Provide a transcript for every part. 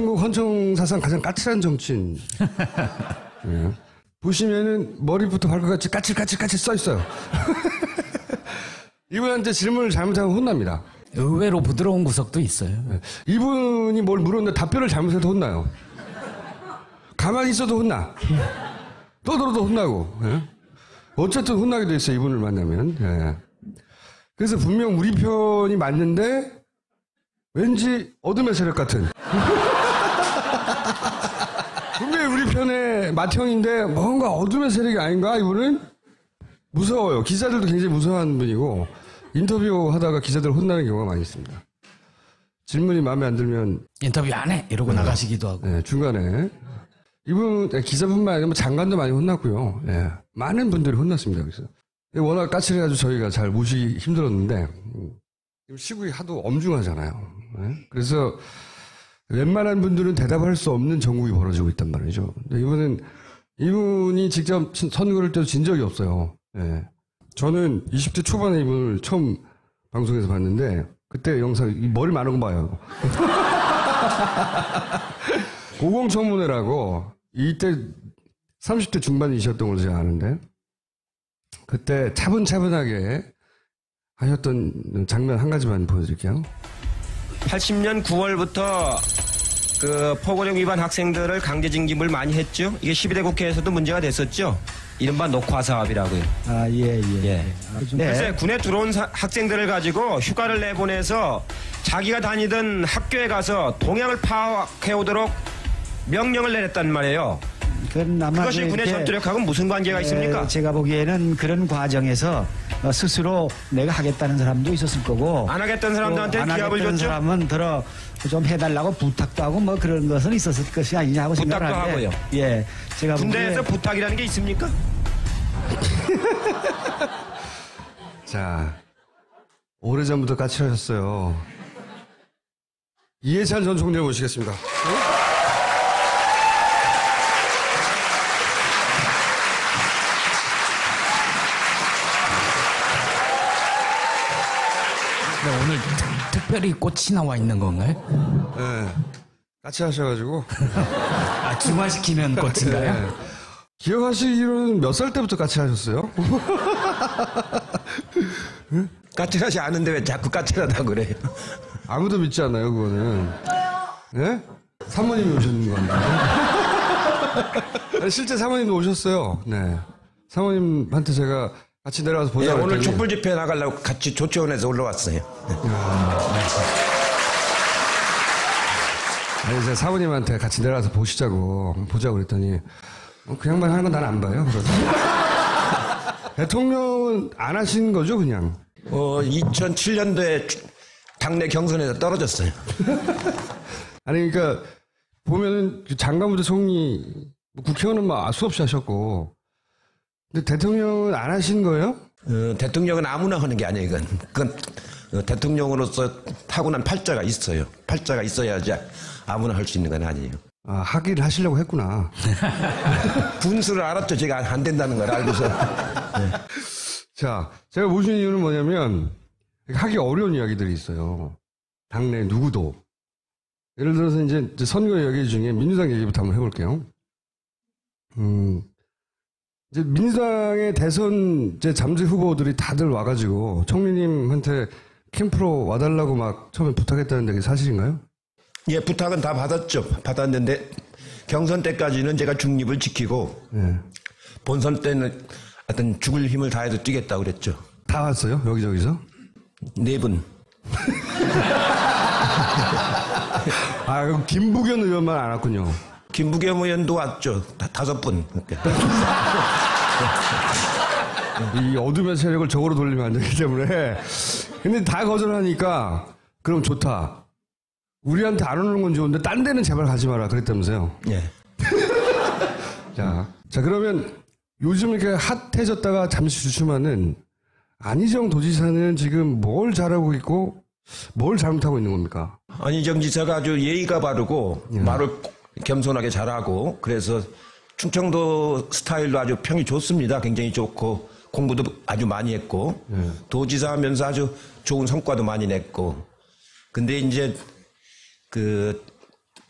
한국 헌정 사상 가장 까칠한 정치인. 예. 보시면은 머리부터 발끝까지 까칠까칠 써 있어요. 이분한테 질문을 잘못하면 혼납니다. 의외로 부드러운 구석도 있어요. 예. 이분이 뭘 물었는데 답변을 잘못해도 혼나요. 가만히 있어도 혼나. 떠들어도 혼나고. 예? 어쨌든 혼나게 돼 있어요. 이분을 만나면. 예. 그래서 분명 우리 편이 맞는데 왠지 어둠의 세력 같은. 분명히 우리 편의 맏형인데 뭔가 어둠의 세력이 아닌가 이분은? 무서워요. 기자들도 굉장히 무서워하는 분이고 인터뷰 하다가 기자들 혼나는 경우가 많이 있습니다. 질문이 마음에 안 들면 인터뷰 안 해! 이러고 나가시기도 하고. 네, 중간에 이분 기자뿐만 아니라 장관도 많이 혼났고요. 예, 많은 분들이 혼났습니다. 그래서 워낙 까칠해가지고 저희가 잘 모시기 힘들었는데 시국이 하도 엄중하잖아요. 예? 그래서 웬만한 분들은 대답할 수 없는 정국이 벌어지고 있단 말이죠. 근데 이분이 직접 선거를 때도 진 적이 없어요. 예. 저는 20대 초반에 이분을 처음 방송에서 봤는데 그때 영상 머리 많은 거 봐요. 고공청문회라고 이때 30대 중반이셨던 걸로 제가 아는데 그때 차분차분하게 하셨던 장면 한 가지만 보여드릴게요. 80년 9월부터 그 포고령 위반 학생들을 강제 징집을 많이 했죠. 이게 12대 국회에서도 문제가 됐었죠. 이른바 녹화 사업이라고요. 아, 예. 그래서 군에 들어온 학생들을 가지고 휴가를 내보내서 자기가 다니던 학교에 가서 동향을 파악해오도록 명령을 내렸단 말이에요. 그것이 군의 전투력하고 무슨 관계가 있습니까? 제가 보기에는 그런 과정에서 스스로 내가 하겠다는 사람도 있었을 거고 안 하겠다는 사람들한테 기합을 줬죠. 안 하겠다는 사람은 들어 좀 해달라고 부탁도 하고 뭐 그런 것은 있었을 것이 아니냐 하고 부탁도 생각하는데 하고요. 예, 제가 군대에서 부탁이라는 게 있습니까? 자, 오래전부터 까칠하셨어요. 이해찬 전 총장 모시겠습니다. 네, 오늘 특별히 꽃이 나와 있는 건가요? 네. 까칠하셔가지고. 아, 중화시키면 꽃인가요? 네. 기억하시기로는 몇 살 때부터 까칠하셨어요? 까칠하지 않은데 왜 자꾸 까칠하다고 그래요? 아무도 믿지 않아요, 그거는. 네? 사모님이 오셨는 건데. 실제 사모님도 오셨어요. 네. 사모님한테 제가 같이 내려가서 보자고 예, 오늘 했더니 촛불 집회 나가려고 같이 조치원에서 올라왔어요. 아니, 제가 사모님한테 같이 내려가서 보자고 그랬더니 그 양반 하는 건 난 안 봐요. 대통령은 안 하신 거죠, 그냥? 2007년도에 당내 경선에서 떨어졌어요. 아니, 그러니까 보면은 장관부터 총리, 국회의원은 뭐 수없이 하셨고, 근데 대통령은 안 하신 거예요? 대통령은 아무나 하는 게 아니에요, 이건. 그건 대통령으로서 타고난 팔자가 있어요. 팔자가 있어야지 아무나 할 수 있는 건 아니에요. 아, 하기를 하시려고 했구나. 분수를 알았죠. 제가 안 된다는 걸 알고서. 네. 자, 제가 모신 이유는 뭐냐면, 하기 어려운 이야기들이 있어요. 당내 누구도. 예를 들어서 이제 선거 이야기 중에 민주당 얘기부터 한번 해볼게요. 이제 민주당의 대선 이제 잠재 후보들이 다들 와가지고 총리님한테 캠프로 와달라고 막 처음에 부탁했다는데 그게 사실인가요? 예, 부탁은 다 받았죠. 받았는데 경선 때까지는 제가 중립을 지키고 본선 때는 하여튼 죽을 힘을 다해서 뛰겠다고 그랬죠. 다 왔어요? 여기저기서? 4분. 아, 그럼 김부겸 의원만 안 왔군요. 김부겸 의원도 왔죠. 5분. 이 어둠의 세력을 적으로 돌리면 안 되기 때문에. 근데 다 거절하니까 그럼 좋다. 우리한테 안 오는 건 좋은데 딴 데는 제발 가지 마라 그랬다면서요. 예. 자 그러면 요즘 이렇게 핫해졌다가 잠시 주춤하는 안희정 도지사는 지금 뭘 잘하고 있고 뭘 잘못하고 있는 겁니까? 안희정 지사가 아주 예의가 바르고 말을 겸손하게 잘하고 그래서 충청도 스타일로 아주 평이 좋습니다. 굉장히 좋고 공부도 아주 많이 했고 도지사 하면서 아주 좋은 성과도 많이 냈고 근데 이제 그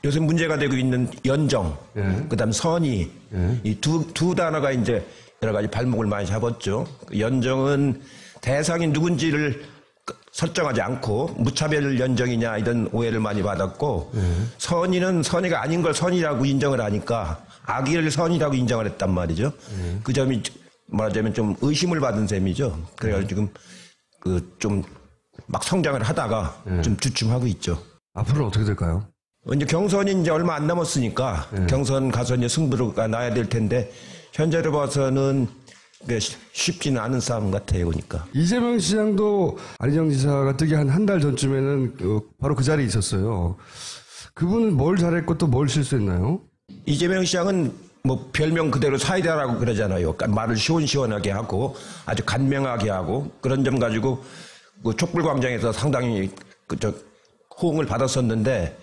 요새 문제가 되고 있는 연정, 예. 그다음 선의, 예. 이 두 단어가 이제 여러 가지 발목을 많이 잡았죠. 연정은 대상이 누군지를 설정하지 않고 무차별 연정이냐 이런 오해를 많이 받았고, 선의는 선의가 아닌 걸 선의라고 인정을 하니까 악의를 선의라고 인정을 했단 말이죠. 그 점이 말하자면 좀 의심을 받은 셈이죠. 그래가지고 지금 그 좀 막 성장을 하다가 좀 주춤하고 있죠. 앞으로는 어떻게 될까요? 이제 경선이 이제 얼마 안 남았으니까 경선 가서 이제 승부가 나야 될 텐데 현재로 봐서는 쉽지는 않은 싸움 같아요, 보니까. 이재명 시장도 안희정 지사가 뜨기 한 달 전쯤에는 바로 그 자리에 있었어요. 그분은 뭘 잘했고 또 뭘 실수했나요? 이재명 시장은 뭐 별명 그대로 사이다라고 그러잖아요. 그러니까 말을 시원시원하게 하고 아주 간명하게 하고 그런 점 가지고 그 촛불광장에서 상당히 호응을 받았었는데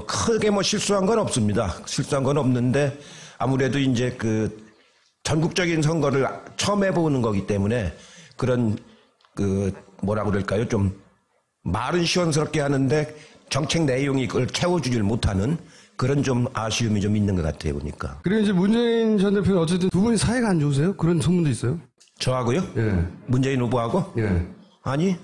크게 뭐 실수한 건 없습니다. 실수한 건 없는데 아무래도 이제 그 전국적인 선거를 처음 해보는 거기 때문에 그런 그 뭐라고 그럴까요? 좀 말은 시원스럽게 하는데 정책 내용이 그걸 채워주질 못하는 그런 좀 아쉬움이 좀 있는 것 같아요, 보니까. 그리고 이제 문재인 전 대표는 어쨌든 두 분이 사이가 안 좋으세요? 그런 소문도 있어요? 저하고요? 예. 문재인 후보하고? 예. 아니.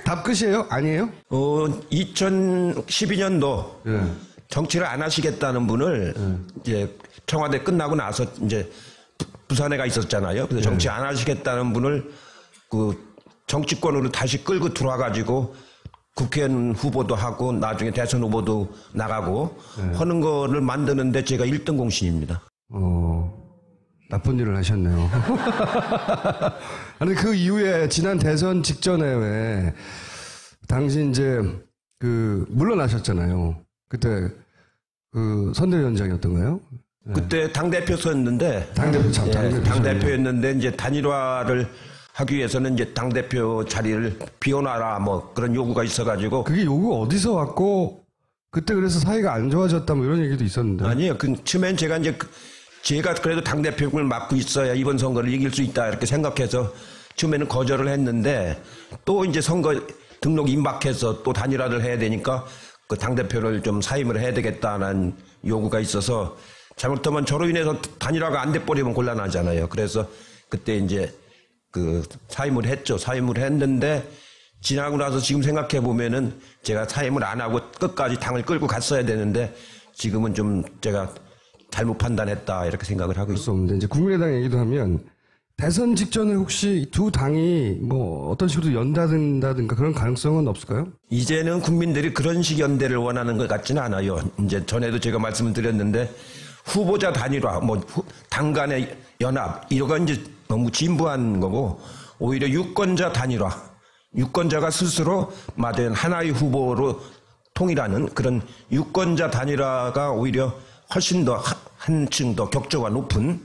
답 끝이에요? 아니에요? 2012년도 예. 정치를 안 하시겠다는 분을 이제 청와대 끝나고 나서 이제 부산에 가 있었잖아요. 그래서 정치 안 하시겠다는 분을 그 정치권으로 다시 끌고 들어와가지고 국회의원 후보도 하고 나중에 대선 후보도 나가고 하는 거를 만드는데 제가 1등 공신입니다. 나쁜 일을 하셨네요. 아니, 그 이후에 지난 대선 직전에 왜 당시 이제 물러나셨잖아요. 그때 그 선대위원장이었던가요? 그때 당대표였는데 당대표 참 당대표였는데 이제 단일화를 하기 위해서는 이제 당대표 자리를 비워놔라 뭐 그런 요구가 있어가지고 그게 요구 어디서 왔고 그때 그래서 사이가 안 좋아졌다 뭐 이런 얘기도 있었는데. 아니에요. 그 처음엔 제가 이제 제가 그래도 당대표를 맡고 있어야 이번 선거를 이길 수 있다 이렇게 생각해서 처음에는 거절을 했는데 또 이제 선거 등록 임박해서 또 단일화를 해야 되니까 그 당대표를 좀 사임을 해야 되겠다는 요구가 있어서 잘못하면 저로 인해서 단일화가 안 돼버리면 곤란하잖아요. 그래서 그때 이제 그 사임을 했죠. 사임을 했는데 지나고 나서 지금 생각해 보면은 제가 사임을 안 하고 끝까지 당을 끌고 갔어야 되는데 지금은 좀 제가 잘못 판단했다 이렇게 생각을 하고 있습니다. 없는데 이제 국민의당 얘기도 하면 대선 직전에 혹시 두 당이 뭐 어떤 식으로 연다든가 그런 가능성은 없을까요? 이제는 국민들이 그런 식 연대를 원하는 것 같지는 않아요. 이제 전에도 제가 말씀을 드렸는데 후보자 단일화, 뭐 당 간의 연합 이런 건 이제 너무 진부한 거고 오히려 유권자 단일화, 유권자가 스스로 맞은 하나의 후보로 통일하는 그런 유권자 단일화가 오히려 훨씬 더 한층 더 격조가 높은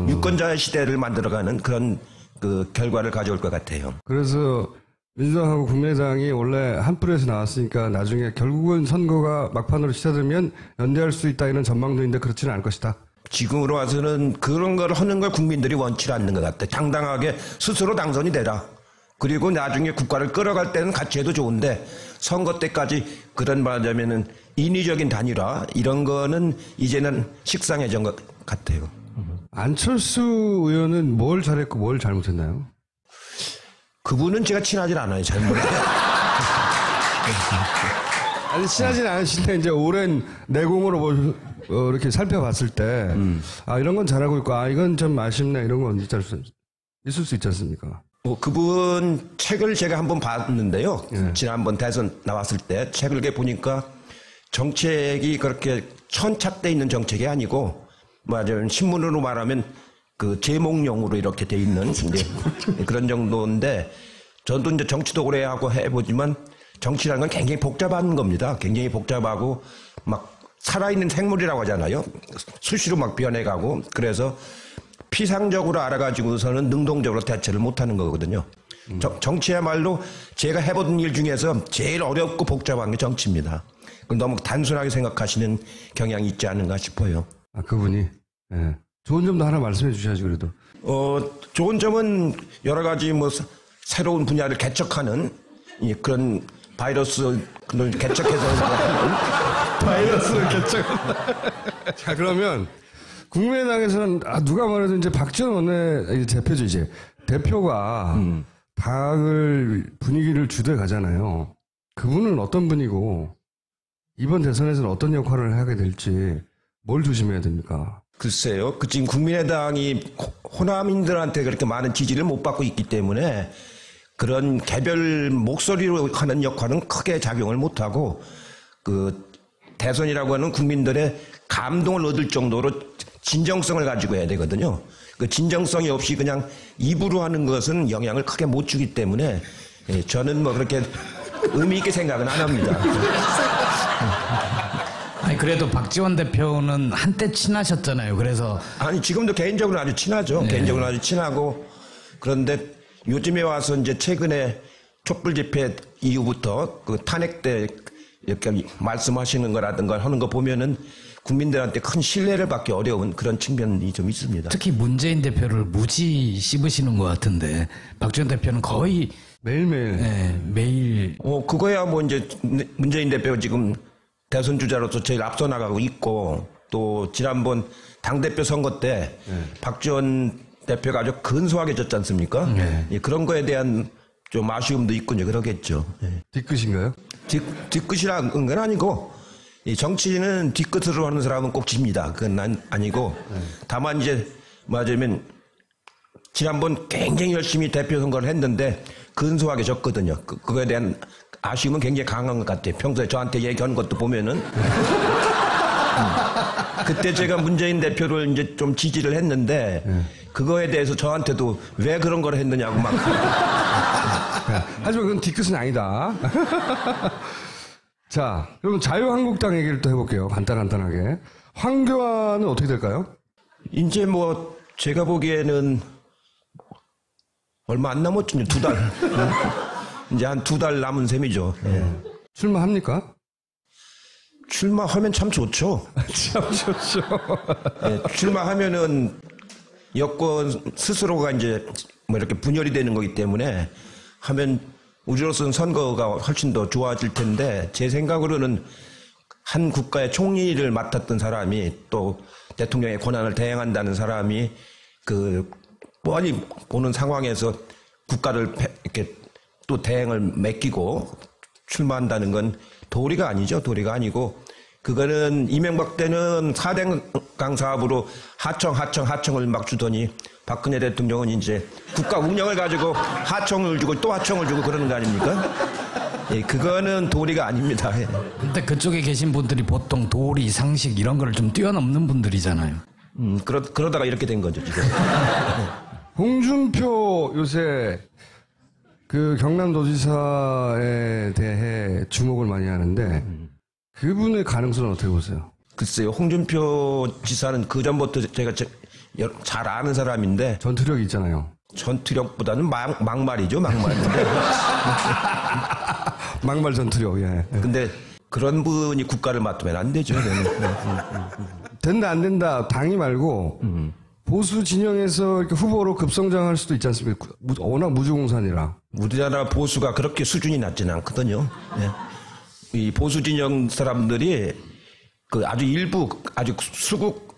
유권자의 시대를 만들어가는 그런 그 결과를 가져올 것 같아요. 그래서 민주당하고 국민의당이 원래 한 뿔에서 나왔으니까 나중에 결국은 선거가 막판으로 치닫으면 연대할 수 있다 이런 전망도 있는데 그렇지는 않을 것이다. 지금으로 와서는 그런 걸 하는 걸 국민들이 원치 않는 것 같아요. 당당하게 스스로 당선이 되라. 그리고 나중에 국가를 끌어갈 때는 같이 해도 좋은데 선거 때까지 그런 말하자면은 인위적인 단일화 이런 거는 이제는 식상해진 것 같아요. 안철수 의원은 뭘 잘했고 뭘 잘못했나요? 그분은 제가 친하질 않아요. 잘 몰라요. 아니 친하진 않으신데 이제 오랜 내공으로 이렇게 살펴봤을 때 이런 건 잘하고 있고 이건 좀 아쉽네 이런 건 있을 수 있지 않습니까? 그분 책을 제가 한번 봤는데요. 지난번 대선 나왔을 때 책을 이렇게 보니까 정책이 그렇게 천착돼 있는 정책이 아니고 맞아요. 신문으로 말하면 그 제목용으로 이렇게 돼 있는 이제 그런 정도인데 저도 이제 정치도 오래 하고 해보지만 정치라는 건 굉장히 복잡한 겁니다. 굉장히 복잡하고 막 살아있는 생물이라고 하잖아요. 수시로 막 변해가고 그래서 피상적으로 알아가지고서는 능동적으로 대처를 못하는 거거든요. 정치야말로 제가 해본 일 중에서 제일 어렵고 복잡한 게 정치입니다. 너무 단순하게 생각하시는 경향이 있지 않은가 싶어요. 그분이 예. 좋은 점도 하나 말씀해 주셔야지 그래도. 좋은 점은 여러 가지 뭐 새로운 분야를 개척하는 그런 바이러스 그걸 개척해서 바이러스를 개척. 자, 그러면 국민의당에서는 누가 말해도 이제 박지원 원내 대표죠, 이제. 대표가 당을 분위기를 주도해 가잖아요. 그분은 어떤 분이고 이번 대선에서는 어떤 역할을 하게 될지 뭘 조심해야 됩니까? 글쎄요. 그 지금 국민의당이 호남인들한테 그렇게 많은 지지를 못 받고 있기 때문에 그런 개별 목소리로 하는 역할은 크게 작용을 못하고 그 대선이라고 하는 국민들의 감동을 얻을 정도로 진정성을 가지고 해야 되거든요. 그 진정성이 없이 그냥 입으로 하는 것은 영향을 크게 못 주기 때문에 저는 뭐 그렇게 의미 있게 생각은 안 합니다. 아니 그래도 박지원 대표는 한때 친하셨잖아요. 그래서 아니 지금도 개인적으로 아주 친하죠. 개인적으로 아주 친하고 그런데 요즘에 와서 이제 최근에 촛불 집회 이후부터 그 탄핵 때 이렇게 말씀하시는 거라든가 하는 거 보면은 국민들한테 큰 신뢰를 받기 어려운 그런 측면이 좀 있습니다. 특히 문재인 대표를 무지 씹으시는 것 같은데 박지원 대표는 거의 매일매일. 매일 그거야 뭐 이제 문재인 대표가 지금 대선 주자로서 제일 앞서 나가고 있고 또 지난번 당대표 선거 때 박지원 대표가 아주 근소하게 졌지 않습니까? 예, 그런 거에 대한 좀 아쉬움도 있군요. 그러겠죠. 예. 뒤끝인가요? 뒤끝이라는 건 아니고 이 정치인은 뒤끝으로 하는 사람은 꼭 집니다. 그건 아니고 다만 이제 말하자면 지난번 굉장히 열심히 대표 선거를 했는데 근소하게 졌거든요. 그거에 대한 아쉬움은 굉장히 강한 것 같아요. 평소에 저한테 얘기한 것도 보면은 그때 제가 문재인 대표를 이제 좀 지지를 했는데 그거에 대해서 저한테도 왜 그런 걸 했느냐고 막. 하지만 그건 뒤끝은 아니다. 자, 그러면 자유한국당 얘기를 또 해볼게요. 간단하게. 황교안은 어떻게 될까요? 이제 뭐 제가 보기에는 얼마 안 남았죠. 2달. 이제 한 2달 남은 셈이죠. 출마합니까? 출마하면 참 좋죠. 참 좋죠. 출마하면은 여권 스스로가 이제 뭐 이렇게 분열이 되는 거기 때문에 하면 우리로서는 선거가 훨씬 더 좋아질 텐데 제 생각으로는 한 국가의 총리를 맡았던 사람이 또 대통령의 권한을 대행한다는 사람이 그 뻔히 보는 상황에서 국가를 이렇게 또 대행을 맡기고 출마한다는 건 도리가 아니죠. 도리가 아니고 그거는 이명박 때는 4대강 사업으로 하청을 막 주더니 박근혜 대통령은 이제 국가 운영을 가지고 하청을 주고 또 하청을 주고 그러는 거 아닙니까? 예, 그거는 도리가 아닙니다. 예. 근데 그쪽에 계신 분들이 보통 도리, 상식 이런 거를 좀 뛰어넘는 분들이잖아요. 그러다가 이렇게 된 거죠, 지금. 홍준표 요새 그 경남도지사에 대해 주목을 많이 하는데 그분의 가능성은 어떻게 보세요? 글쎄요, 홍준표 지사는 그 전부터 제가 잘 아는 사람인데 전투력이 있잖아요. 전투력보다는 막말이죠, 막말인데. 막말 전투력, 예. 근데 그런 분이 국가를 맡으면 안 되죠. 된다 안 된다 당이 말고 보수 진영에서 이렇게 후보로 급성장할 수도 있지 않습니까? 워낙 무주공산이라. 우리나라 보수가 그렇게 수준이 낮지는 않거든요. 예. 이 보수 진영 사람들이 그 아주 일부 아주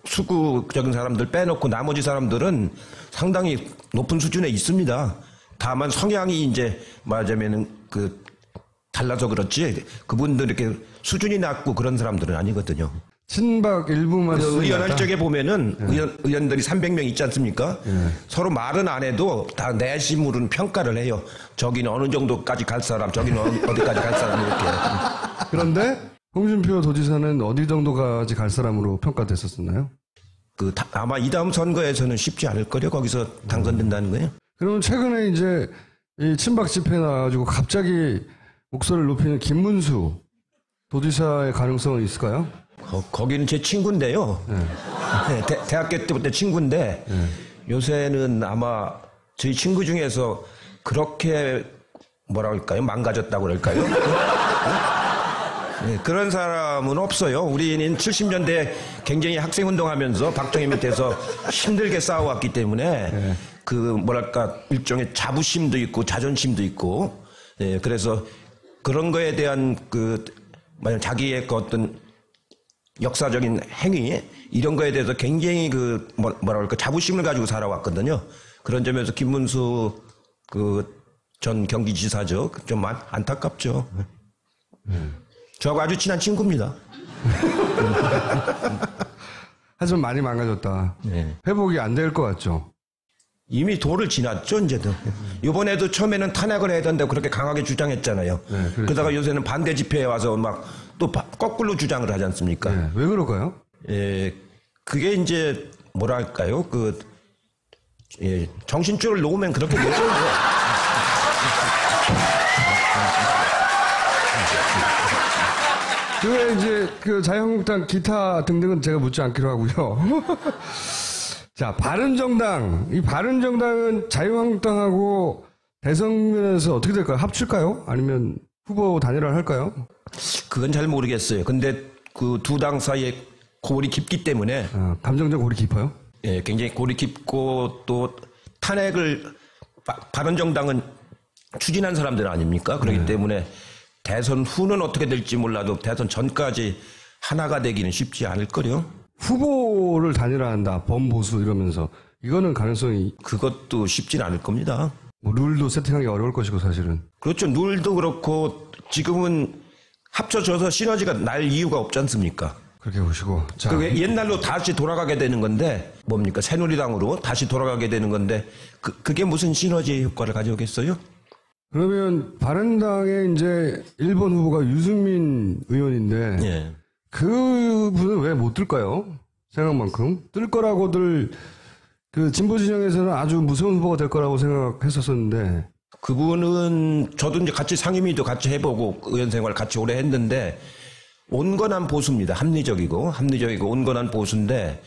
수구적인 사람들 빼놓고 나머지 사람들은 상당히 높은 수준에 있습니다. 다만 성향이 이제 말하자면은 그 달라서 그렇지 그분들 이렇게 수준이 낮고 그런 사람들은 아니거든요. 친박 일부만 의원할 적에 보면은 의원들이 300명 있지 않습니까? 서로 말은 안 해도 다 내심으로는 평가를 해요. 저기는 어느 정도까지 갈 사람, 저기는 어디까지 갈 사람 이렇게. 그런데 홍준표 도지사는 어디 정도까지 갈 사람으로 평가됐었나요? 아마 이 다음 선거에서는 쉽지 않을 거요. 거기서 당선된다는 거예요. 그러면 최근에 이제 이 친박 집회 나와가지고 갑자기 목소리를 높이는 김문수 도지사의 가능성은 있을까요? 거기는 제 친구인데요. 네, 대학교 때부터 친구인데 요새는 아마 저희 친구 중에서 그렇게 뭐라 할까요? 망가졌다고 그럴까요? 네, 그런 사람은 없어요. 우리는 70년대 굉장히 학생운동하면서 박정희 밑에서 힘들게 싸워왔기 때문에 그 뭐랄까 일종의 자부심도 있고 자존심도 있고 그래서 그런 거에 대한 만약 자기의 그 어떤 역사적인 행위 이런 거에 대해서 굉장히 뭐랄까 자부심을 가지고 살아왔거든요. 그런 점에서 김문수 전 경기지사죠. 좀 안타깝죠. 저하고 아주 친한 친구입니다. 하지만 많이 망가졌다. 네. 회복이 안 될 것 같죠. 이미 도를 지났죠, 이제도. 이번에도 처음에는 탄핵을 해야 된다고 그렇게 강하게 주장했잖아요. 네, 그렇죠. 그러다가 요새는 반대 집회에 와서 막 또 거꾸로 주장을 하지 않습니까? 네. 왜 그럴까요? 예, 그게 이제 뭐랄까요? 정신줄을 놓으면 그렇게 되죠. 그외 이제 자유한국당 기타 등등은 제가 묻지 않기로 하고요. 자, 바른정당. 이 바른정당은 자유한국당하고 대선면에서 어떻게 될까요? 합칠까요? 아니면 후보 단일화를 할까요? 그건 잘 모르겠어요. 근데 그 두 당 사이에 골이 깊기 때문에 감정적 골이 깊어요? 예, 굉장히 골이 깊고 또 탄핵을 바른정당은 추진한 사람들 아닙니까? 그렇기 때문에 대선 후는 어떻게 될지 몰라도 대선 전까지 하나가 되기는 쉽지 않을 거요. 후보를 단일화한다. 범보수 이러면서 이거는 가능성이 그것도 쉽진 않을 겁니다. 뭐 룰도 세팅하기 어려울 것이고 사실은. 그렇죠. 룰도 그렇고 지금은 합쳐져서 시너지가 날 이유가 없지 않습니까? 그렇게 보시고. 자, 그게 옛날로 다시 돌아가게 되는 건데 뭡니까? 새누리당으로 다시 돌아가게 되는 건데 그게 무슨 시너지 효과를 가져오겠어요? 그러면 바른당의 이제 1번 후보가 유승민 의원인데 예. 그분은 왜 못 뜰까요? 생각만큼 뜰 거라고들 진보 진영에서는 아주 무서운 후보가 될 거라고 생각했었었는데 그분은 저도 이제 같이 상임위도 같이 해보고 의원 생활 같이 오래 했는데 온건한 보수입니다. 합리적이고 온건한 보수인데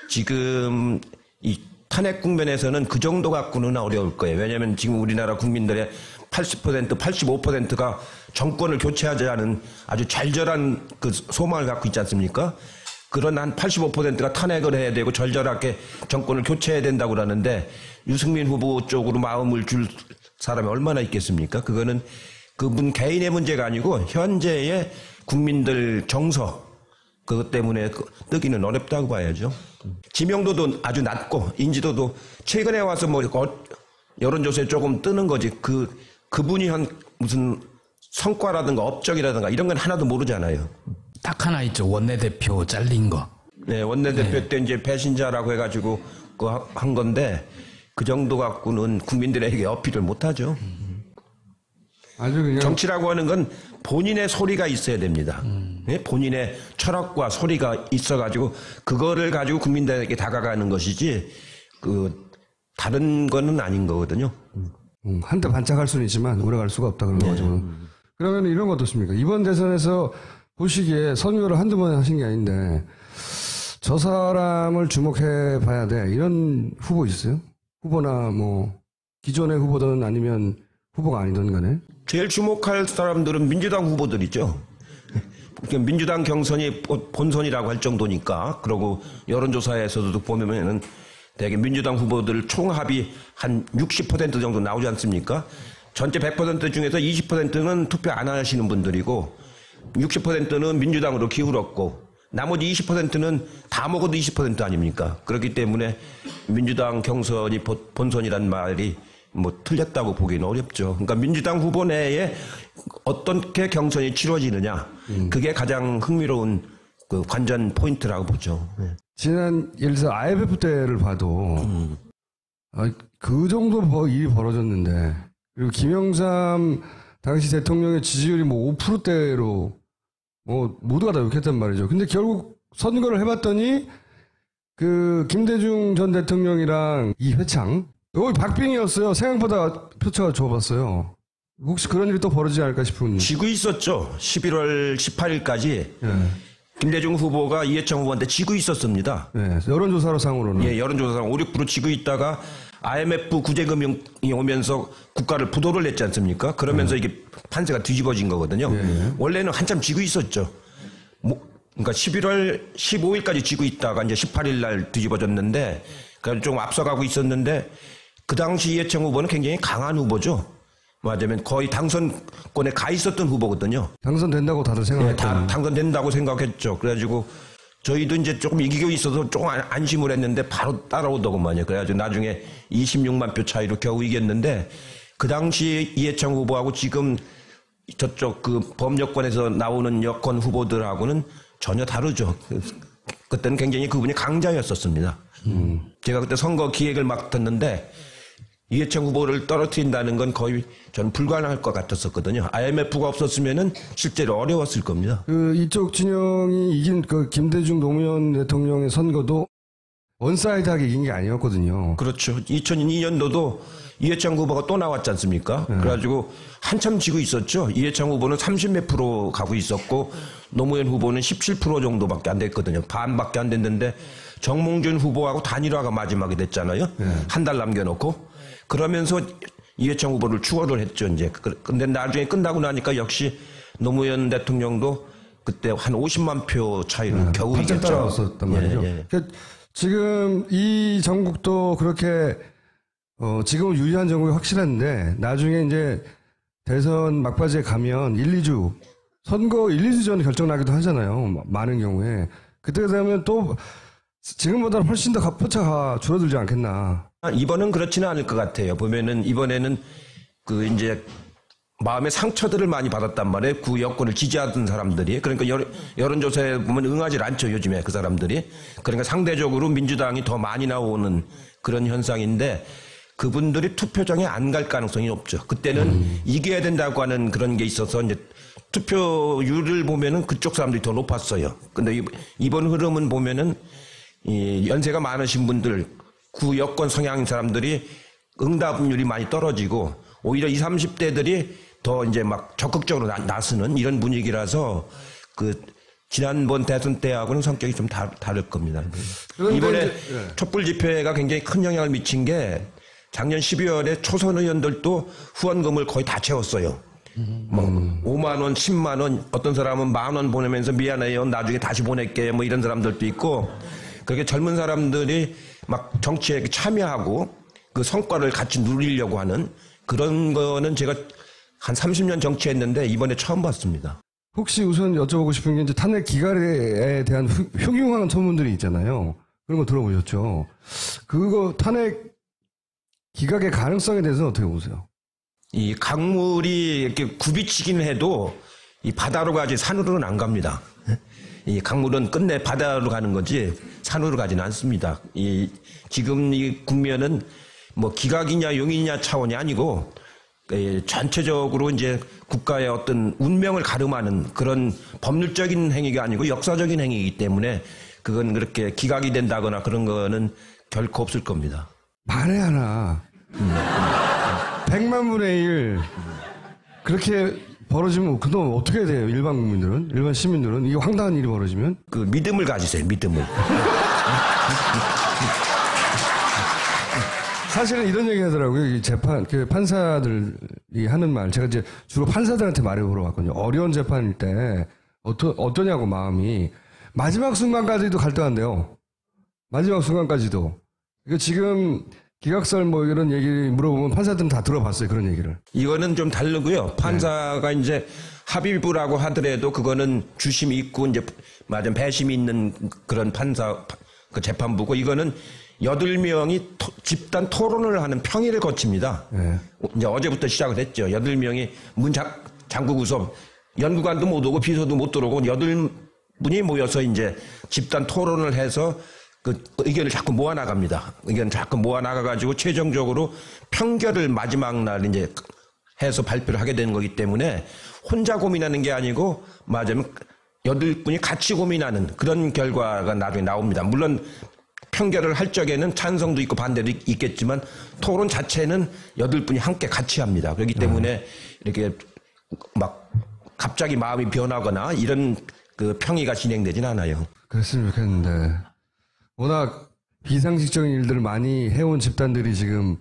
지금 이 탄핵 국면에서는 그 정도 갖고는 어려울 거예요. 왜냐하면 지금 우리나라 국민들의 80%, 85%가 정권을 교체하자는 아주 절절한 소망을 갖고 있지 않습니까? 그런 한 85%가 탄핵을 해야 되고 절절하게 정권을 교체해야 된다고 그러는데 유승민 후보 쪽으로 마음을 줄 사람이 얼마나 있겠습니까? 그거는 그분 개인의 문제가 아니고 현재의 국민들 정서 그것 때문에 뜨기는 어렵다고 봐야죠. 지명도도 아주 낮고 인지도도 최근에 와서 여론조사에 조금 뜨는 거지 그분이 한 무슨 성과라든가 업적이라든가 이런 건 하나도 모르잖아요. 딱 하나 있죠. 원내대표 잘린 거. 네, 원내대표 때 이제 배신자라고 해가지고 한 건데 그 정도 갖고는 국민들에게 어필을 못하죠. 아주 그냥 정치라고 하는 건 본인의 소리가 있어야 됩니다. 네? 본인의 철학과 소리가 있어가지고 그거를 가지고 국민들에게 다가가는 것이지 다른 거는 아닌 거거든요. 한때 반짝할 수는 있지만 오래 갈 수가 없다 그런 거죠. 그러면 이런 거 어떻습니까? 이번 대선에서 보시기에 선거를 한두 번 하신 게 아닌데 저 사람을 주목해 봐야 돼 이런 후보 있어요? 후보나 기존의 후보든 아니면 후보가 아니든 간에 제일 주목할 사람들은 민주당 후보들이죠. 민주당 경선이 본선이라고 할 정도니까. 그리고 여론조사에서도 보면은 대개 민주당 후보들 총합이 한 60% 정도 나오지 않습니까? 전체 100% 중에서 20%는 투표 안 하시는 분들이고 60%는 민주당으로 기울었고 나머지 20%는 다 먹어도 20% 아닙니까? 그렇기 때문에 민주당 경선이 본선이란 말이 틀렸다고 보기는 어렵죠. 그러니까 민주당 후보 내에 어떻게 경선이 치러지느냐 그게 가장 흥미로운 관전 포인트라고 보죠. 네. 지난 예를 들어서 IMF 때를 봐도 그 정도 일이 벌어졌는데 그리고 김영삼 당시 대통령의 지지율이 5%대로 모두가 다 욕했단 말이죠. 근데 결국 선거를 해봤더니 김대중 전 대통령이랑 이회창 여기 박빙이었어요. 생각보다 표차가 좁았어요. 혹시 그런 일이 또 벌어지지 않을까 싶은. 지고 있었죠. 11월 18일까지 김대중 후보가 이회창 후보한테 지고 있었습니다. 네, 여론조사로 상으로는. 예, 여론조사상 5, 6% 지고 있다가 IMF 구제금융이 오면서 국가를 부도를 냈지 않습니까? 그러면서 이게 판세가 뒤집어진 거거든요. 원래는 한참 지고 있었죠. 그러니까 11월 15일까지 지고 있다가 이제 18일 날 뒤집어졌는데, 그러니까 좀 앞서가고 있었는데, 그 당시 이회창 후보는 굉장히 강한 후보죠. 말하자면 거의 당선권에 가 있었던 후보거든요. 당선된다고 다들 예, 생각했던. 다 당선된다고 생각했죠. 그래가지고 저희도 이제 조금 이기고 있어서 조금 안심을 했는데 바로 따라오더구만요. 그래가지고 나중에 26만 표 차이로 겨우 이겼는데 그 당시 이해창 후보하고 지금 저쪽 그 범여권에서 나오는 여권 후보들하고는 전혀 다르죠. 그때는 굉장히 그분이 강자였었습니다. 제가 그때 선거 기획을 맡았는데 이해창 후보를 떨어뜨린다는 건 거의 저는 불가능할 것 같았었거든요. IMF가 없었으면은 실제로 어려웠을 겁니다. 그 이쪽 진영이 이긴 그 김대중 노무현 대통령의 선거도 원사이드하게 이긴 게 아니었거든요. 그렇죠. 2002년도도 이해창 후보가 또 나왔지 않습니까? 그래가지고 한참 지고 있었죠. 이해창 후보는 30몇 프로 가고 있었고 노무현 후보는 17% 정도밖에 안 됐거든요. 반밖에 안 됐는데 정몽준 후보하고 단일화가 마지막에 됐잖아요. 한 달 남겨놓고. 그러면서 이해창 후보를 추월을 했죠, 이제. 근데 나중에 끝나고 나니까 역시 노무현 대통령도 그때 한 50만 표 차이로 겨우 한참 이겼죠. 따라왔었단 말이죠. 그러니까 지금 이 전국도 그렇게 지금은 유리한 전국이 확실한데 나중에 이제 대선 막바지에 가면 1, 2주 선거 1, 2주 전에 결정 나기도 하잖아요. 많은 경우에. 그때 되면 또 지금보다는 훨씬 더 표차가 줄어들지 않겠나. 이번은 그렇지는 않을 것 같아요. 보면은 이번에는 그 이제 마음의 상처들을 많이 받았단 말이에요. 구 여권을 지지하던 사람들이. 그러니까 여론조사에 보면 응하지 않죠, 요즘에 그 사람들이. 그러니까 상대적으로 민주당이 더 많이 나오는 그런 현상인데 그분들이 투표장에 안 갈 가능성이 높죠. 그때는 이겨야 된다고 하는 그런 게 있어서 이제 투표율을 보면은 그쪽 사람들이 더 높았어요. 근데 이번 흐름은 보면은 이 연세가 많으신 분들, 구 여권 성향인 사람들이 응답률이 많이 떨어지고 오히려 20, 30대들이 더 이제 막 적극적으로 나서는 이런 분위기라서 그 지난번 대선 때하고는 성격이 좀 다를 겁니다. 이번에 촛불 집회가 굉장히 큰 영향을 미친 게 작년 12월에 초선 의원들도 후원금을 거의 다 채웠어요. 뭐 5만 원, 10만 원, 어떤 사람은 10,000원 보내면서 미안해요, 나중에 다시 보낼게요, 뭐 이런 사람들도 있고 그렇게 젊은 사람들이 막 정치에 참여하고 그 성과를 같이 누리려고 하는 그런 거는 제가 한 30년 정치했는데 이번에 처음 봤습니다. 혹시 우선 여쭤보고 싶은 게 이제 탄핵 기각에 대한 흉흉한 소문들이 있잖아요. 그런 거 들어보셨죠? 그거 탄핵 기각의 가능성에 대해서는 어떻게 보세요? 이 강물이 이렇게 굽이치긴 해도 이 바다로 가지 산으로는 안 갑니다. 이 강물은 끝내 바다로 가는 거지 산으로 가지는 않습니다. 지금 이 국면은 뭐 기각이냐 용이냐 차원이 아니고 전체적으로 이제 국가의 어떤 운명을 가름하는 그런 법률적인 행위가 아니고 역사적인 행위이기 때문에 그건 그렇게 기각이 된다거나 그런 거는 결코 없을 겁니다. 만에 하나 100만 분의 1 그렇게 벌어지면 그동안 어떻게 돼요? 일반 국민들은? 일반 시민들은? 이게 황당한 일이 벌어지면? 그 믿음을 가지세요. 믿음을. 사실은 이런 얘기 하더라고요. 이 그 판사들이 하는 말. 제가 이제 주로 판사들한테 말을 물어봤거든요. 어려운 재판일 때 어떠냐고 마음이. 마지막 순간까지도 갈등한대요. 마지막 순간까지도. 이거 지금 기각설 뭐 이런 얘기 물어보면 판사들은 다 들어봤어요. 그런 얘기를. 이거는 좀 다르고요. 판사가 이제 합의부라고 하더라도 그거는 주심이 있고 이제 맞은 배심이 있는 그런 판사 그 재판부고 이거는 8명이 집단 토론을 하는 평의를 거칩니다. 이제 어제부터 시작을 했죠. 8명이 문 잠그고서 연구관도 못 오고 비서도 못 들어오고 8분이 모여서 이제 집단 토론을 해서 그 의견을 자꾸 모아나갑니다. 의견을 자꾸 모아나가가지고 최종적으로 평결을 마지막 날 이제 해서 발표를 하게 되는 거기 때문에 혼자 고민하는 게 아니고 맞으면 8분이 같이 고민하는 그런 결과가 나중에 나옵니다. 물론 평결을 할 적에는 찬성도 있고 반대도 있겠지만 토론 자체는 8분이 함께 같이 합니다. 그렇기 때문에 이렇게 막 갑자기 마음이 변하거나 이런 그 평의가 진행되진 않아요. 그랬으면 좋겠는데. 워낙 비상식적인 일들을 많이 해온 집단들이 지금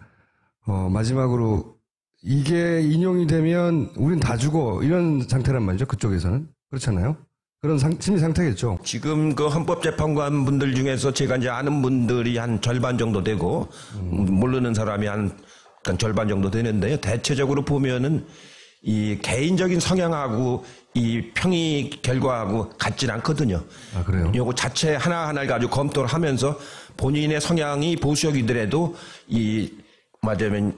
마지막으로 이게 인용이 되면 우린 다 죽어 이런 상태란 말이죠. 그쪽에서는. 그렇잖아요. 그런 심리 상태겠죠. 지금 그 헌법재판관 분들 중에서 제가 이제 아는 분들이 한 절반 정도 되고 모르는 사람이 한 그러니까 절반 정도 되는데요. 대체적으로 보면은 이 개인적인 성향하고 이 평의 결과하고 같진 않거든요. 아, 그래요? 요거 자체 하나하나를 가지고 검토를 하면서 본인의 성향이 보수적이더라도 이 맞으면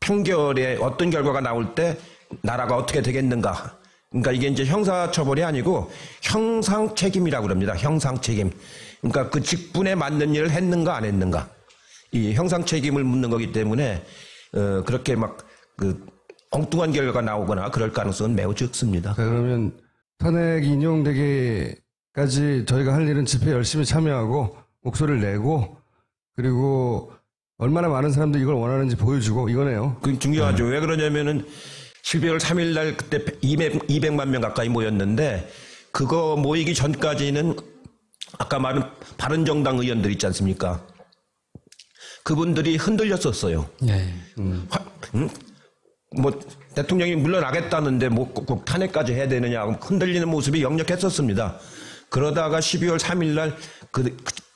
판결에 어떤 결과가 나올 때 나라가 어떻게 되겠는가. 그러니까 이게 이제 형사처벌이 아니고 형상 책임이라고 그럽니다. 형상 책임. 그러니까 그 직분에 맞는 일을 했는가 안 했는가. 이 형상 책임을 묻는 거기 때문에 그렇게 막 그 엉뚱한 결과가 나오거나 그럴 가능성은 매우 적습니다. 자, 그러면 탄핵 인용되기까지 저희가 할 일은 집회 열심히 참여하고 목소리를 내고 그리고 얼마나 많은 사람들이 이걸 원하는지 보여주고 이거네요. 그게 중요하죠. 왜 그러냐면은 12월 3일 날 그때 200만 명 가까이 모였는데 그거 모이기 전까지는 아까 말한 바른정당 의원들 있지 않습니까? 그분들이 흔들렸었어요. 예. 뭐 대통령이 물러나겠다는데 뭐 꼭 탄핵까지 해야 되느냐 흔들리는 모습이 역력했었습니다. 그러다가 12월 3일 날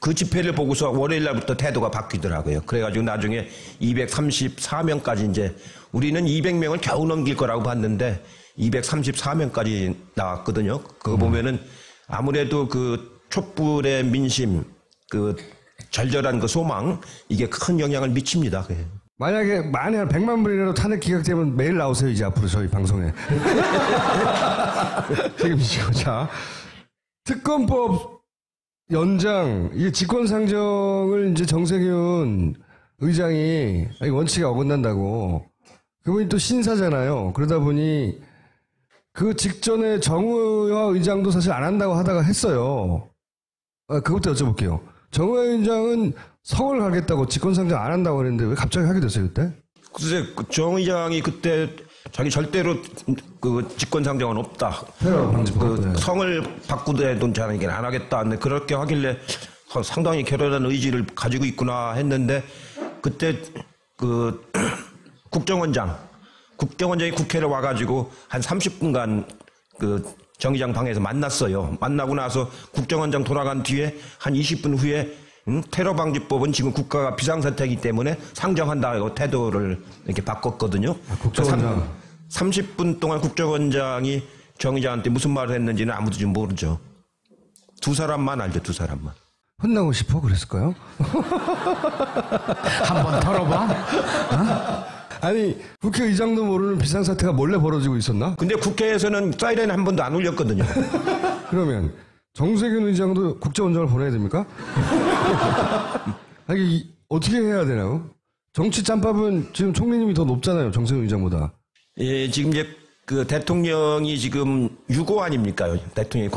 그 집회를 보고서 월요일 날부터 태도가 바뀌더라고요. 그래가지고 나중에 234명까지 이제 우리는 200명을 겨우 넘길 거라고 봤는데 234명까지 나왔거든요. 그거 보면은 아무래도 그 촛불의 민심, 그 절절한 그 소망 이게 큰 영향을 미칩니다. 만약에 만에 한 100만 분이라도 탄핵 기각되면 매일 나오세요. 이제 앞으로 저희 방송에. 책임지시고. 자, 특검법 연장, 이게 직권상정을 이제 정세균 의장이 원칙에 어긋난다고. 그분이 또 신사잖아요. 그러다 보니 그 직전에 정의화 의장도 사실 안 한다고 하다가 했어요. 그것도 여쭤볼게요. 정의화 의장은 성을 가겠다고 직권상정 안 한다고 그랬는데 왜 갑자기 하게 됐어요, 그때? 글쎄, 정 의장이 그때 자기 절대로 그 직권상정은 없다. 그 성을 바꾸더라도 자기는 안 하겠다. 근데 그렇게 하길래 상당히 결연한 의지를 가지고 있구나 했는데 그때 그 국정원장이 국회를 와가지고 한 30분간 그 정 의장 방에서 만났어요. 만나고 나서 국정원장 돌아간 뒤에 한 20분 후에 테러방지법은 지금 국가가 비상사태이기 때문에 상정한다고 태도를 이렇게 바꿨거든요. 국정원장. 30분 동안 국정원장이 정 의장한테 무슨 말을 했는지는 아무도 지금 모르죠. 두 사람만 알죠, 두 사람만. 혼나고 싶어 그랬을까요? 한번 털어봐. 아니 국회의장도 모르는 비상사태가 몰래 벌어지고 있었나? 근데 국회에서는 사이렌 한 번도 안 울렸거든요. 그러면 정세균 의장도 국정원장을 보내야 됩니까? 아니 어떻게 해야 되나요? 정치 짬밥은 지금 총리님이 더 높잖아요. 정세균 의장보다. 예, 지금 이제 그 대통령이 지금 유고 아닙니까? 대통령이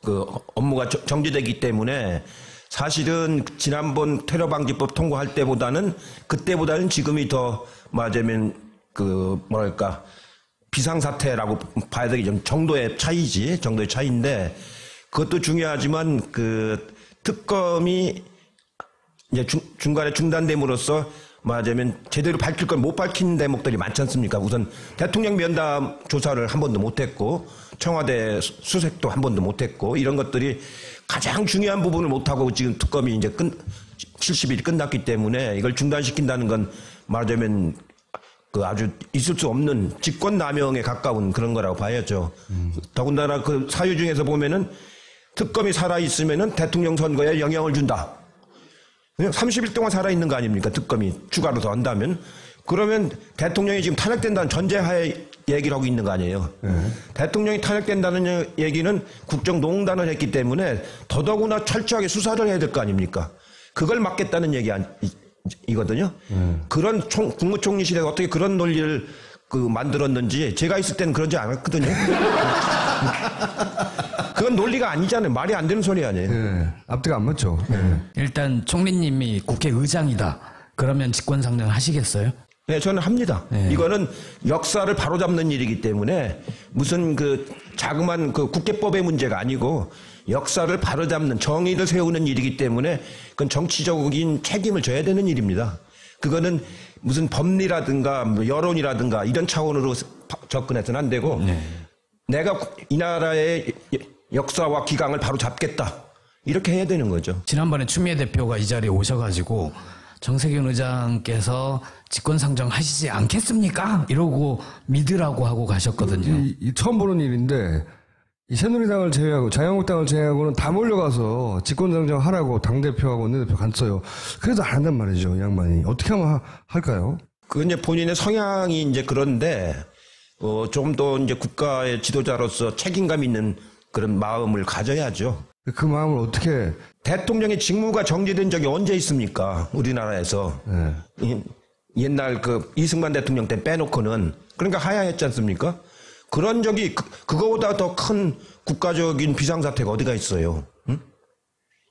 그 업무가 정지되기 때문에 사실은 지난번 테러방지법 통과할 그때보다는 지금이 더 맞으면 그 뭐랄까 비상사태라고 봐야 되겠죠. 정도의 차이인데 그것도 중요하지만 그 특검이 이제 중간에 중단됨으로써 말하자면 제대로 밝힐 걸 못 밝힌 대목들이 많지 않습니까? 우선 대통령 면담 조사를 한 번도 못했고 청와대 수색도 한 번도 못했고 이런 것들이 가장 중요한 부분을 못하고 지금 특검이 이제 70일이 끝났기 때문에 이걸 중단시킨다는 건 말하자면 그 아주 있을 수 없는 직권남용에 가까운 그런 거라고 봐야죠. 더군다나 그 사유 중에서 보면은 특검이 살아있으면은 대통령 선거에 영향을 준다. 30일 동안 살아있는 거 아닙니까? 특검이 추가로 더 한다면. 그러면 대통령이 지금 탄핵된다는 전제하에 얘기를 하고 있는 거 아니에요. 대통령이 탄핵된다는 얘기는 국정농단을 했기 때문에 더더구나 철저하게 수사를 해야 될 거 아닙니까? 그걸 막겠다는 얘기이거든요. 그런 국무총리실에서 어떻게 그런 논리를 만들었는지 제가 있을 때는 그러지 않았거든요. 그건 논리가 아니잖아요. 말이 안 되는 소리 아니에요. 네, 앞뒤가 안 맞죠. 네. 일단 총리님이 국회의장이다. 그러면 직권상정 하시겠어요? 네, 저는 합니다. 네. 이거는 역사를 바로잡는 일이기 때문에 무슨 그 자그만 그 국회법의 문제가 아니고 역사를 바로잡는 정의를 세우는 일이기 때문에 그건 정치적인 책임을 져야 되는 일입니다. 그거는 무슨 법리라든가 여론이라든가 이런 차원으로 접근해서는 안 되고 내가 이 나라의 역사와 기강을 바로 잡겠다. 이렇게 해야 되는 거죠. 지난번에 추미애 대표가 이 자리에 오셔가지고 정세균 의장께서 직권상정 하시지 않겠습니까? 이러고 믿으라고 하고 가셨거든요. 이 처음 보는 일인데 이 새누리당을 제외하고 자유한국당을 제외하고는 다 몰려가서 직권상정 하라고 당대표하고 원내대표 갔어요. 그래도 안 한단 말이죠, 이 양반이. 어떻게 하면 할까요? 그 이제 본인의 성향이 이제 그런데 좀 더 이제 국가의 지도자로서 책임감 있는 그런 마음을 가져야죠. 그 마음을 어떻게 대통령의 직무가 정지된 적이 언제 있습니까? 우리나라에서. 옛날 그 이승만 대통령 때 빼놓고는. 그러니까 하야했지 않습니까? 그런 적이 그거보다 더 큰 국가적인 비상사태가 어디가 있어요. 응?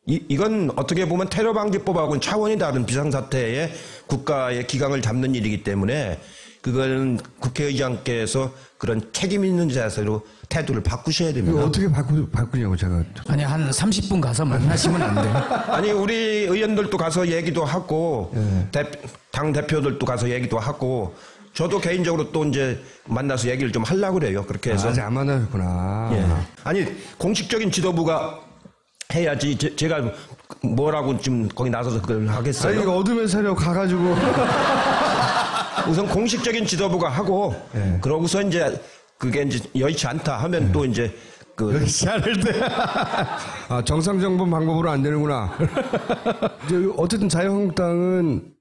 이건 어떻게 보면 테러방지법하고는 차원이 다른 비상사태에 국가의 기강을 잡는 일이기 때문에 그건 국회의장께서 그런 책임 있는 자세로 태도를 바꾸셔야 이거 됩니다. 어떻게 바꾸냐고 제가. 아니 한 30분 가서 만나시면 안 돼요? 아니 우리 의원들도 가서 얘기도 하고 당 대표들도 가서 얘기도 하고 저도 개인적으로 또 이제 만나서 얘기를 좀 하려고 그래요. 그렇게 해서. 아직 안 만나셨구나. 예. 아니 공식적인 지도부가 해야지 제가 뭐라고 지금 거기 나서서 그걸 하겠어요. 아니 이거 어둠의 세력 가가지고 우선 공식적인 지도부가 하고 그러고서 이제 그게 이제 여의치 않다 하면 또 이제 정상정본 방법으로 안 되는구나. 이제 어쨌든 자유한국당은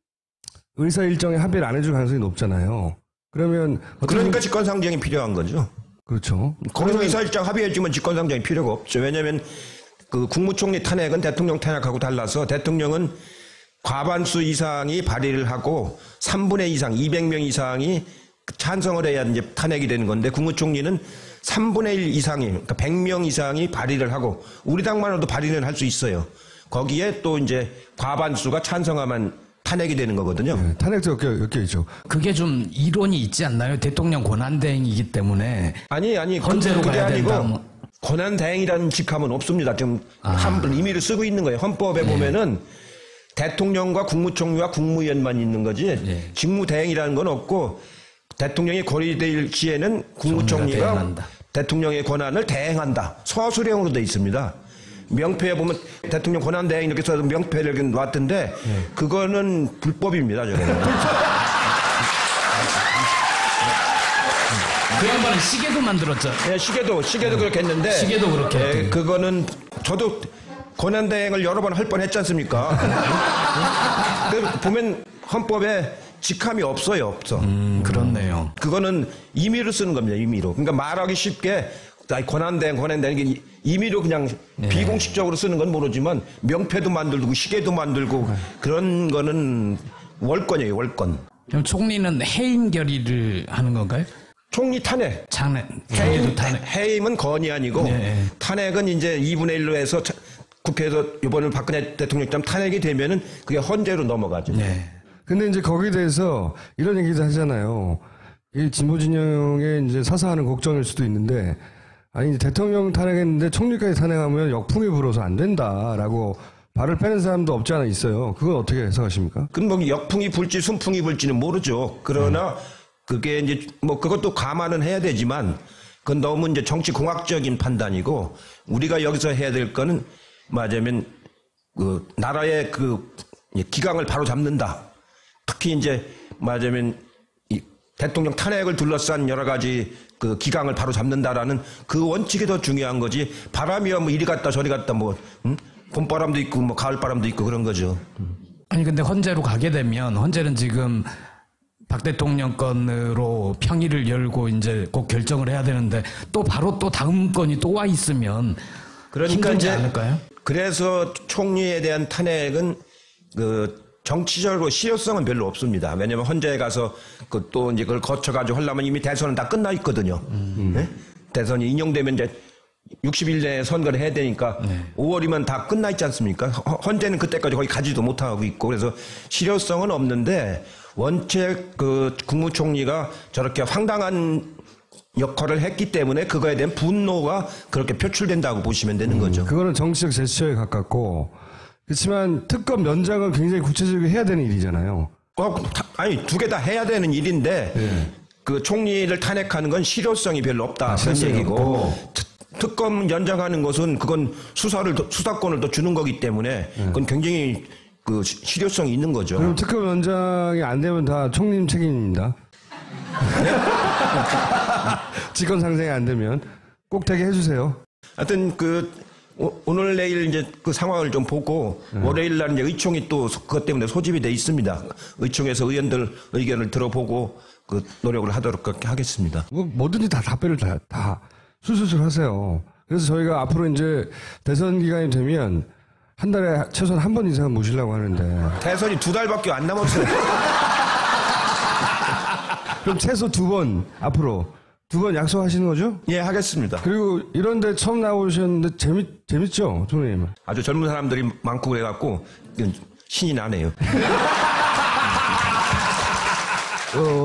의사 일정에 합의를 안 해줄 가능성이 높잖아요. 그러면 그러니까 직권상정이 필요한 거죠. 그렇죠. 거기서 의사일정 합의해주면 직권상정이 필요가 없죠. 왜냐하면 그 국무총리 탄핵은 대통령 탄핵하고 달라서 대통령은 과반수 이상이 발의를 하고 3분의 2 이상, 200명 이상이 찬성을 해야 이제 탄핵이 되는 건데 국무총리는 3분의 1 이상이, 그러니까 100명 이상이 발의를 하고 우리 당만으로도 발의는 할 수 있어요. 거기에 또 이제 과반수가 찬성하면 탄핵이 되는 거거든요. 네, 탄핵도 엮여 있죠. 그게 좀 이론이 있지 않나요? 대통령 권한대행이기 때문에. 아니 헌재로 그게 가야 아니고 된다, 뭐. 권한대행이라는 직함은 없습니다. 지금 한번 의미를 쓰고 있는 거예요. 헌법에 보면은 대통령과 국무총리와 국무위원만 있는 거지 직무대행이라는 건 없고 대통령이 고리될 시에는 국무총리가 대행한다. 대통령의 권한을 대행한다. 서술형으로 돼 있습니다. 명패에 보면 대통령 권한대행 이렇게 써서 명패를 이렇게 놨던데 그거는 불법입니다. 저거는. 그 양반은 시계도 만들었죠. 네, 시계도 그렇게 했는데 시계도 그렇게 했대요. 그거는 저도 권한대행을 여러 번 할 뻔 했지 않습니까? 그 보면 헌법에 직함이 없어요. 없어. 그렇네요. 그거는 임의로 쓰는 겁니다. 임의로. 그러니까 말하기 쉽게 권한대행 이게 임의로 그냥 비공식적으로 쓰는 건 모르지만 명패도 만들고 시계도 만들고 그런 거는 월권이에요. 월권. 그럼 총리는 해임 결의를 하는 건가요? 총리 탄핵. 총리도 탄핵. 해임은 건이 아니고 탄핵은 이제 2분의 1로 해서 국회에서 이번에 박근혜 대통령처럼 탄핵이 되면은 그게 헌재로 넘어가죠. 네. 근데 이제 거기에 대해서 이런 얘기도 하잖아요. 이 진보 진영의 이제 사사하는 걱정일 수도 있는데, 아니 대통령 탄핵했는데 총리까지 탄핵하면 역풍이 불어서 안 된다라고 발을 빼는 사람도 없지 않아 있어요. 그건 어떻게 해석하십니까? 그건 뭐 역풍이 불지 순풍이 불지는 모르죠. 그러나 그게 이제 뭐 그것도 감안은 해야 되지만 그건 너무 이제 정치 공학적인 판단이고 우리가 여기서 해야 될 거는 말하자면 그 나라의 그 기강을 바로 잡는다. 특히 이제 말하자면 이 대통령 탄핵을 둘러싼 여러 가지 그 기강을 바로 잡는다라는 그 원칙이 더 중요한 거지. 바람이야 뭐 이리 갔다 저리 갔다 뭐 봄바람도 있고 뭐 가을바람도 있고 그런 거죠. 아니 근데 헌재로 가게 되면 헌재는 지금 박 대통령 건으로 평의를 열고 이제 꼭 결정을 해야 되는데 또 바로 또 다음 건이 또 와 있으면 그러니까 힘들지 이제 않을까요? 그래서 총리에 대한 탄핵은 그 정치적으로 실효성은 별로 없습니다. 왜냐하면 헌재에 가서 그 또 이제 그걸 거쳐가지고 하려면 이미 대선은 다 끝나 있거든요. 네? 대선이 인용되면 이제 60일 내에 선거를 해야 되니까 5월이면 다 끝나 있지 않습니까? 헌재는 그때까지 거의 가지도 못하고 있고 그래서 실효성은 없는데 원체 그 국무총리가 저렇게 황당한 역할을 했기 때문에 그거에 대한 분노가 그렇게 표출된다고 보시면 되는 거죠. 그거는 정치적 제스처에 가깝고, 그렇지만 특검 연장은 굉장히 구체적으로 해야 되는 일이잖아요. 아니 두 개 다 해야 되는 일인데 그 총리를 탄핵하는 건 실효성이 별로 없다 그런 얘기고 특검 연장하는 것은 그건 수사권을 더 주는 거기 때문에 그건 굉장히 그 실효성이 있는 거죠. 그럼 특검원장이 안 되면 다 총님 책임입니다. 직권 상정이 안 되면 꼭 되게 해주세요. 하여튼 오늘 내일 이제 그 상황을 좀 보고 월요일 날 이제 의총이 또 그것 때문에 소집이 돼 있습니다. 의총에서 의원들 의견을 들어보고 그 노력을 하도록 그렇게 하겠습니다. 뭐든지 다 답변을 다 술술술 하세요. 그래서 저희가 앞으로 이제 대선 기간이 되면 한 달에 최소한 한 번 이상은 모시려고 하는데 대선이 2달밖에 안 남았어요. 그럼 최소 2번 앞으로 2번 약속하시는 거죠? 예, 하겠습니다. 그리고 이런데 처음 나오셨는데 재밌죠, 총님? 아주 젊은 사람들이 많고 그래갖고 신이 나네요.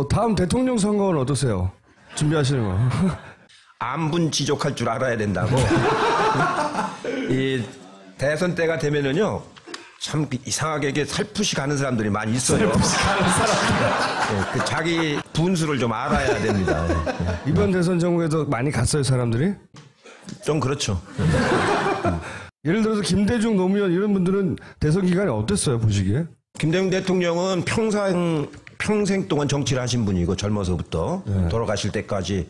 다음 대통령 선거는 어떠세요? 준비하시는 거? 안분지족할 줄 알아야 된다고. 이 대선 때가 되면은요, 참 이상하게 이게 살풋이 가는 사람들이 많이 있어요. 살풋이 가는 사람들. 그 자기 분수를 좀 알아야 됩니다. 이번 대선 정부에도 많이 갔어요, 사람들이? 좀 그렇죠. 예를 들어서 김대중, 노무현 이런 분들은 대선 기간이 어땠어요, 보시기에? 김대중 대통령은 평생 동안 정치를 하신 분이고 젊어서부터 돌아가실 때까지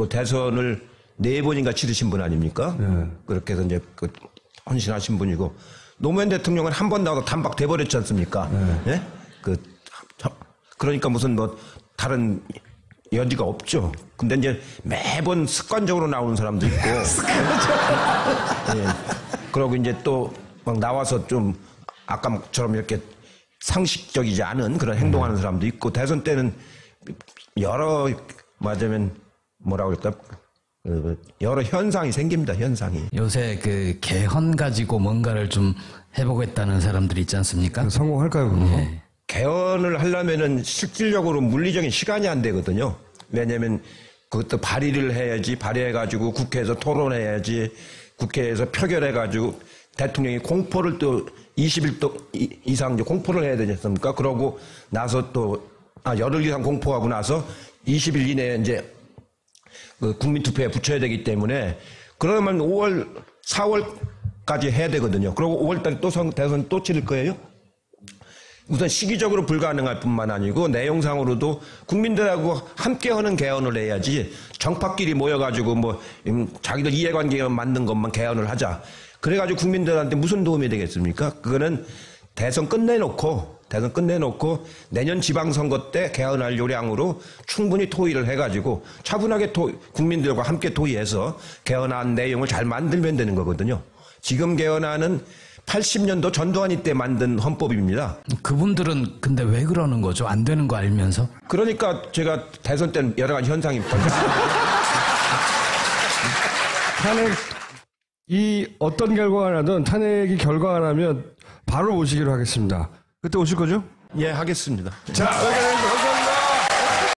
대선을 4번인가 치르신 분 아닙니까? 그렇게 해서 이제 헌신하신 분이고 노무현 대통령은 한 번 나와도 단박 돼버렸지 않습니까? 예? 그러니까 무슨 다른 여지가 없죠. 근데 이제 매번 습관적으로 나오는 사람도 있고. 예. 그러고 이제 또 막 나와서 좀 아까처럼 이렇게 상식적이지 않은 그런 행동하는 사람도 있고 대선 때는 여러 맞으면 뭐라고 할까 여러 현상이 생깁니다. 현상이. 요새 그 개헌 가지고 뭔가를 좀 해보겠다는 사람들이 있지 않습니까? 성공할까요, 그거? 네. 개헌을 하려면은 실질적으로 물리적인 시간이 안 되거든요. 왜냐하면 그것도 발의를 해야지 발의해가지고 국회에서 토론해야지 국회에서 표결해가지고 대통령이 공포를 또 20일 이상 이제 공포를 해야 되지 않습니까? 그러고 나서 또 열흘 이상 공포하고 나서 20일 이내에 이제 그 국민투표에 붙여야 되기 때문에 그러면 5월, 4월까지 해야 되거든요. 그리고 5월달에 또 대선 또 치를 거예요? 우선 시기적으로 불가능할 뿐만 아니고 내용상으로도 국민들하고 함께 하는 개헌을 해야지 정파끼리 모여가지고 자기들 이해관계에 맞는 것만 개헌을 하자. 그래가지고 국민들한테 무슨 도움이 되겠습니까? 그거는 대선 끝내놓고 내년 지방선거 때 개헌할 요량으로 충분히 토의를 해가지고 차분하게 국민들과 함께 토의해서 개헌안 내용을 잘 만들면 되는 거거든요. 지금 개헌안은 80년도 전두환이 때 만든 헌법입니다. 그분들은 근데 왜 그러는 거죠? 안 되는 거 알면서? 그러니까 제가 대선 때는 여러 가지 현상이 발생했습니다. 탄핵, 어떤 결과가 나든 탄핵이 결과가 나면 바로 오시기로 하겠습니다. 그때 오실 거죠? 예, 하겠습니다. 자, 여기까지